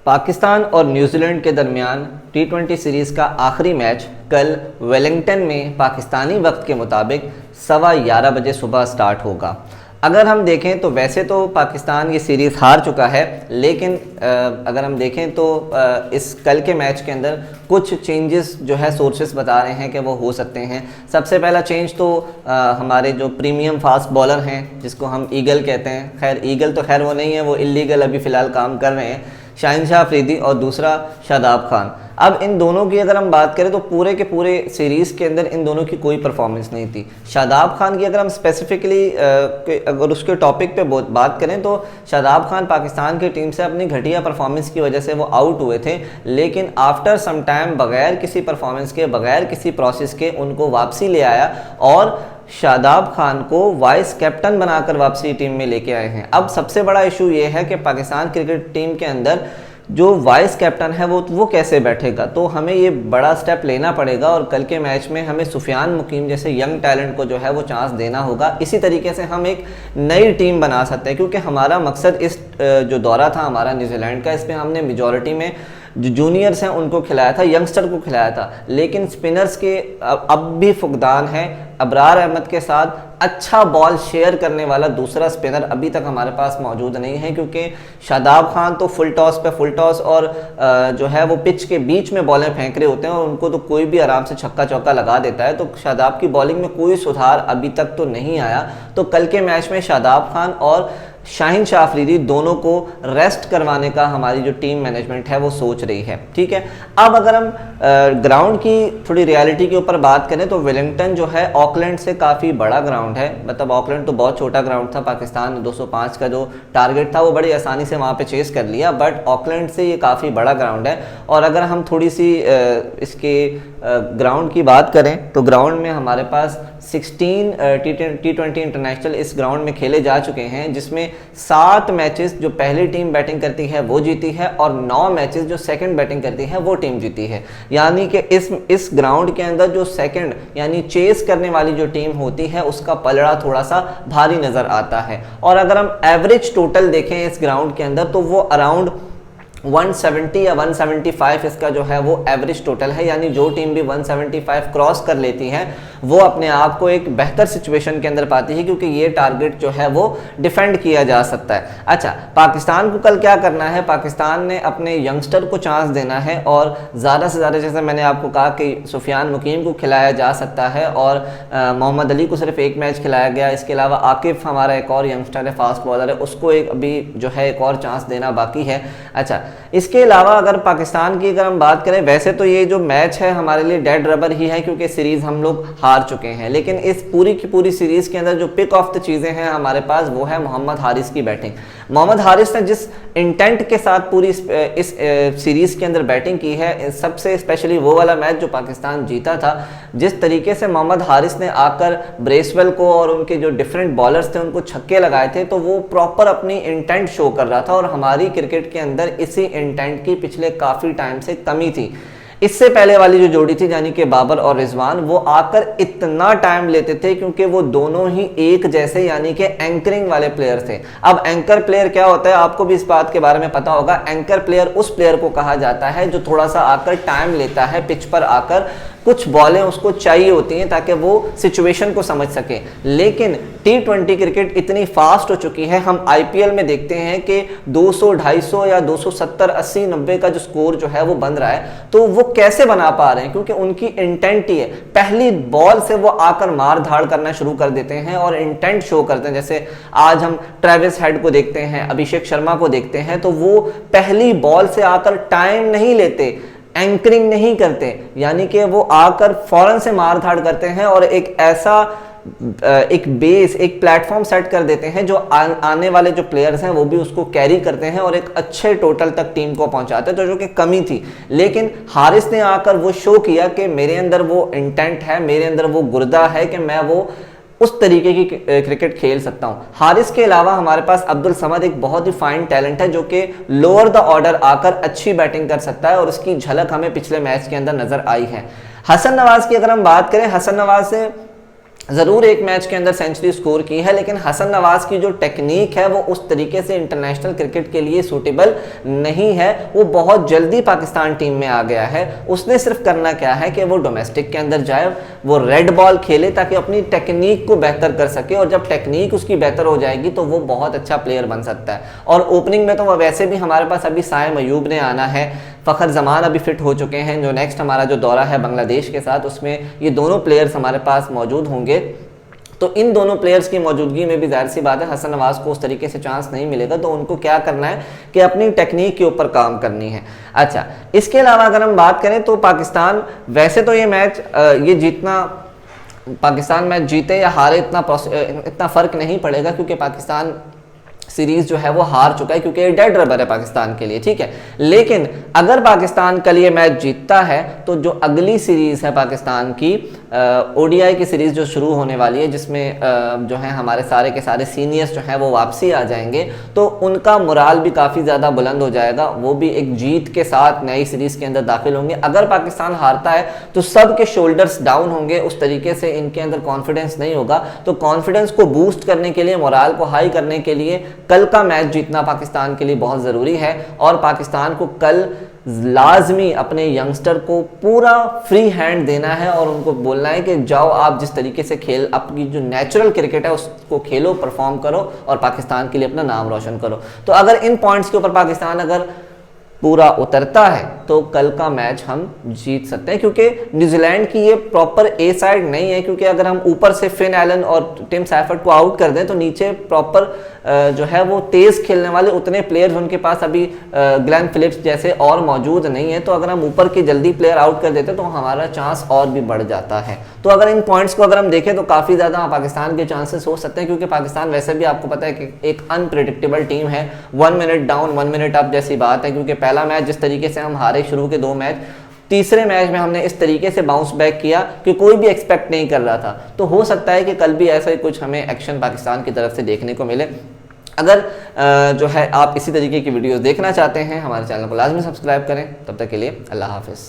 पाकिस्तान और न्यूजीलैंड के दरमियान टी20 सीरीज़ का आखिरी मैच कल वेलिंगटन में पाकिस्तानी वक्त के मुताबिक 11:15 बजे सुबह स्टार्ट होगा। अगर हम देखें तो वैसे तो पाकिस्तान ये सीरीज़ हार चुका है, लेकिन अगर हम देखें तो इस कल के मैच के अंदर कुछ चेंजेस जो है सोर्सेस बता रहे हैं कि वो हो सकते हैं। सबसे पहला चेंज तो हमारे जो प्रीमियम फास्ट बॉलर हैं जिसको हम ईगल कहते हैं, खैर ईगल तो खैर वो नहीं है, वो इलीगल अभी फ़िलहाल काम कर रहे हैं, शाहिनशाह अफरीदी और दूसरा शादाब खान। अब इन दोनों की अगर हम बात करें तो पूरे के पूरे सीरीज़ के अंदर इन दोनों की कोई परफॉर्मेंस नहीं थी। शादाब खान की अगर हम स्पेसिफिकली अगर उसके टॉपिक पे बात करें तो शादाब खान पाकिस्तान की टीम से अपनी घटिया परफॉर्मेंस की वजह से वो आउट हुए थे, लेकिन आफ्टर सम टाइम बगैर किसी परफॉर्मेंस के, बगैर किसी प्रोसेस के उनको वापसी ले आया और शादाब खान को वाइस कैप्टन बनाकर वापसी टीम में लेके आए हैं। अब सबसे बड़ा इशू ये है कि पाकिस्तान क्रिकेट टीम के अंदर जो वाइस कैप्टन है वो कैसे बैठेगा, तो हमें ये बड़ा स्टेप लेना पड़ेगा और कल के मैच में हमें सुफियान मुकीम जैसे यंग टैलेंट को जो है वो चांस देना होगा। इसी तरीके से हम एक नई टीम बना सकते हैं, क्योंकि हमारा मकसद इस जो दौरा था हमारा न्यूजीलैंड का, इसमें हमने मेजॉरिटी में जो जूनियर्स हैं उनको खिलाया था, यंगस्टर को खिलाया था, लेकिन स्पिनर्स के अब भी फुकदान है। अबरार अहमद के साथ अच्छा बॉल शेयर करने वाला दूसरा स्पिनर अभी तक हमारे पास मौजूद नहीं है, क्योंकि शादाब खान तो फुल टॉस पे फुल टॉस और जो है वो पिच के बीच में बॉलें फेंक रहे होते हैं और उनको तो कोई भी आराम से छक्का चौका लगा देता है। तो शादाब की बॉलिंग में कोई सुधार अभी तक तो नहीं आया। तो कल के मैच में शादाब खान और शाहिनशाह अफरीदी दोनों को रेस्ट करवाने का हमारी जो टीम मैनेजमेंट है वो सोच रही है। ठीक है, अब अगर हम ग्राउंड की थोड़ी रियलिटी के ऊपर बात करें तो वेलिंगटन जो है ऑकलैंड से काफ़ी बड़ा ग्राउंड है। मतलब ऑकलैंड तो बहुत छोटा ग्राउंड था, पाकिस्तान ने 205 का जो टारगेट था वो बड़ी आसानी से वहाँ पे चेस कर लिया, बट ऑकलैंड से ये काफ़ी बड़ा ग्राउंड है। और अगर हम थोड़ी सी इसके ग्राउंड की बात करें तो ग्राउंड में हमारे पास 16 टी20 इंटरनेशनल इस ग्राउंड में खेले जा चुके हैं, जिसमें 7 मैचेस जो पहली टीम बैटिंग करती है वो जीती है और 9 मैचेस जो सेकंड बैटिंग करती है वो टीम जीती है। यानी कि इस ग्राउंड के अंदर जो सेकंड यानी चेस करने वाली जो टीम होती है उसका पलड़ा थोड़ा सा भारी नज़र आता है। और अगर हम एवरेज टोटल देखें इस ग्राउंड के अंदर तो वो अराउंड 170 या 175 इसका जो है वो एवरेज टोटल है। यानी जो टीम भी 175 क्रॉस कर लेती है वो अपने आप को एक बेहतर सिचुएशन के अंदर पाती है, क्योंकि ये टारगेट जो है वो डिफेंड किया जा सकता है। अच्छा, पाकिस्तान को कल क्या करना है, पाकिस्तान ने अपने यंगस्टर को चांस देना है और ज़्यादा से ज़्यादा, जैसे मैंने आपको कहा कि सुफियान मुकीम को खिलाया जा सकता है और मोहम्मद अली को सिर्फ एक मैच खिलाया गया। इसके अलावा आकिफ हमारा एक और यंगस्टर है, फास्ट बॉलर है, उसको एक अभी जो है एक और चांस देना बाकी है। अच्छा, इसके अलावा अगर पाकिस्तान की अगर हम बात करें, वैसे तो ये जो मैच है हमारे लिए डेड रबर ही है, क्योंकि सीरीज़ हम लोग हार चुके हैं, लेकिन इस पूरी की पूरी सीरीज़ के अंदर जो पिक ऑफ द चीज़ें हैं हमारे पास वो है मोहम्मद हारिस की बैटिंग। मोहम्मद हारिस ने जिस इंटेंट के साथ पूरी इस सीरीज़ के अंदर बैटिंग की है, सबसे स्पेशली वो वाला मैच जो पाकिस्तान जीता था, जिस तरीके से मोहम्मद हारिस ने आकर ब्रेसवेल को और उनके जो डिफरेंट बॉलर्स थे उनको छक्के लगाए थे, तो वो प्रॉपर अपनी इंटेंट शो कर रहा था। और हमारी क्रिकेट के अंदर इसी इंटेंट की पिछले काफ़ी टाइम से कमी थी। इससे पहले वाली जो जोड़ी थी यानी कि बाबर और रिजवान, वो आकर इतना टाइम लेते थे क्योंकि वो दोनों ही एक जैसे यानी कि एंकरिंग वाले प्लेयर थे। अब एंकर प्लेयर क्या होता है, आपको भी इस बात के बारे में पता होगा। एंकर प्लेयर उस प्लेयर को कहा जाता है जो थोड़ा सा आकर टाइम लेता है, पिच पर आकर कुछ बॉलें उसको चाहिए होती हैं ताकि वो सिचुएशन को समझ सके। लेकिन टी20 क्रिकेट इतनी फास्ट हो चुकी है, हम आईपीएल में देखते हैं कि 200, 250 या 270, 80, 90 का जो स्कोर जो है वो बन रहा है, तो वो कैसे बना पा रहे हैं, क्योंकि उनकी इंटेंट ही है। पहली बॉल से वो आकर मार धाड़ करना शुरू कर देते हैं और इंटेंट शो करते हैं। जैसे आज हम ट्रेविस हेड को देखते हैं, अभिषेक शर्मा को देखते हैं, तो वो पहली बॉल से आकर टाइम नहीं लेते, एंकरिंग नहीं करते, यानी कि वो आकर फौरन से मार धाड़ करते हैं और एक ऐसा एक बेस, एक प्लेटफॉर्म सेट कर देते हैं जो आने वाले जो प्लेयर्स हैं वो भी उसको कैरी करते हैं और एक अच्छे टोटल तक टीम को पहुंचाते हैं, तो जो कि कमी थी। लेकिन हारिस ने आकर वो शो किया कि मेरे अंदर वो इंटेंट है, मेरे अंदर वो गुर्दा है कि मैं वो उस तरीके की क्रिकेट खेल सकता हूं। हारिस के अलावा हमारे पास अब्दुल समद एक बहुत ही फाइन टैलेंट है जो कि लोअर द ऑर्डर आकर अच्छी बैटिंग कर सकता है और उसकी झलक हमें पिछले मैच के अंदर नजर आई है। हसन नवाज की अगर हम बात करें, हसन नवाज से ज़रूर एक मैच के अंदर सेंचुरी स्कोर की है, लेकिन हसन नवाज़ की जो टेक्निक है वो उस तरीके से इंटरनेशनल क्रिकेट के लिए सूटेबल नहीं है। वो बहुत जल्दी पाकिस्तान टीम में आ गया है। उसने सिर्फ करना क्या है कि वो डोमेस्टिक के अंदर जाए, वो रेड बॉल खेले ताकि अपनी टेक्निक को बेहतर कर सके, और जब टेक्निक उसकी बेहतर हो जाएगी तो वो बहुत अच्छा प्लेयर बन सकता है। और ओपनिंग में तो वैसे भी हमारे पास अभी साइम अयूब ने आना है, फ़खर जमान अभी फिट हो चुके हैं। जो नेक्स्ट हमारा जो दौरा है बांग्लादेश के साथ, उसमें ये दोनों प्लेयर्स हमारे पास मौजूद होंगे। तो इन दोनों प्लेयर्स की मौजूदगी में भी जाहिर सी बात है हसन नवाज़ को उस तरीके से चांस नहीं मिलेगा। तो उनको क्या करना है कि अपनी टेक्निक के ऊपर काम करनी है। अच्छा, इसके अलावा अगर हम बात करें तो पाकिस्तान वैसे तो ये मैच ये जीतना, पाकिस्तान मैच जीते या हारे इतना फ़र्क नहीं पड़ेगा, क्योंकि पाकिस्तान सीरीज जो है वो हार चुका है, क्योंकि डेड रबर है पाकिस्तान के लिए, ठीक है। लेकिन अगर पाकिस्तान कल ये मैच जीतता है तो जो अगली सीरीज है पाकिस्तान की ओडीआई की सीरीज जो शुरू होने वाली है, जिसमें जो है हमारे सारे के सारे सीनियर्स जो हैं वो वापसी आ जाएंगे, तो उनका मोराल भी काफ़ी ज़्यादा बुलंद हो जाएगा। वो भी एक जीत के साथ नई सीरीज़ के अंदर दाखिल होंगे। अगर पाकिस्तान हारता है तो सब के शोल्डर्स डाउन होंगे, उस तरीके से इनके अंदर कॉन्फिडेंस नहीं होगा। तो कॉन्फिडेंस को बूस्ट करने के लिए, मोराल को हाई करने के लिए कल का मैच जीतना पाकिस्तान के लिए बहुत ज़रूरी है। और पाकिस्तान को कल लाजमी अपने यंगस्टर को पूरा फ्री हैंड देना है और उनको बोलना है कि जाओ आप जिस तरीके से खेल, अपनी जो नेचुरल क्रिकेट है उसको खेलो, परफॉर्म करो और पाकिस्तान के लिए अपना नाम रोशन करो। तो अगर इन पॉइंट्स के ऊपर पाकिस्तान अगर पूरा उतरता है तो कल का मैच हम जीत सकते हैं, क्योंकि न्यूजीलैंड की ये प्रॉपर ए साइड नहीं है। क्योंकि अगर हम ऊपर से फिन एलन और टिम सैफर्ड को आउट कर दें तो नीचे प्रॉपर जो है वो तेज़ खेलने वाले उतने प्लेयर्स उनके पास अभी ग्लेन फिलिप्स जैसे और मौजूद नहीं है। तो अगर हम ऊपर के जल्दी प्लेयर आउट कर देते तो हमारा चांस और भी बढ़ जाता है। तो अगर इन पॉइंट्स को अगर हम देखें तो काफ़ी ज़्यादा पाकिस्तान के चांसेस हो सकते हैं, क्योंकि पाकिस्तान वैसे भी आपको पता है कि एक अनप्रिडिक्टेबल टीम है। 1 मिनट डाउन 1 मिनट अप जैसी बात है, क्योंकि पहला मैच जिस तरीके से हम हारे शुरू के 2 मैच, तीसरे मैच में हमने इस तरीके से बाउंस बैक किया कि कोई भी एक्सपेक्ट नहीं कर रहा था। तो हो सकता है कि कल भी ऐसा ही कुछ हमें एक्शन पाकिस्तान की तरफ से देखने को मिले। अगर जो है आप इसी तरीके की वीडियोस देखना चाहते हैं, हमारे चैनल को लाजमी सब्सक्राइब करें। तब तक के लिए अल्लाह हाफिज़।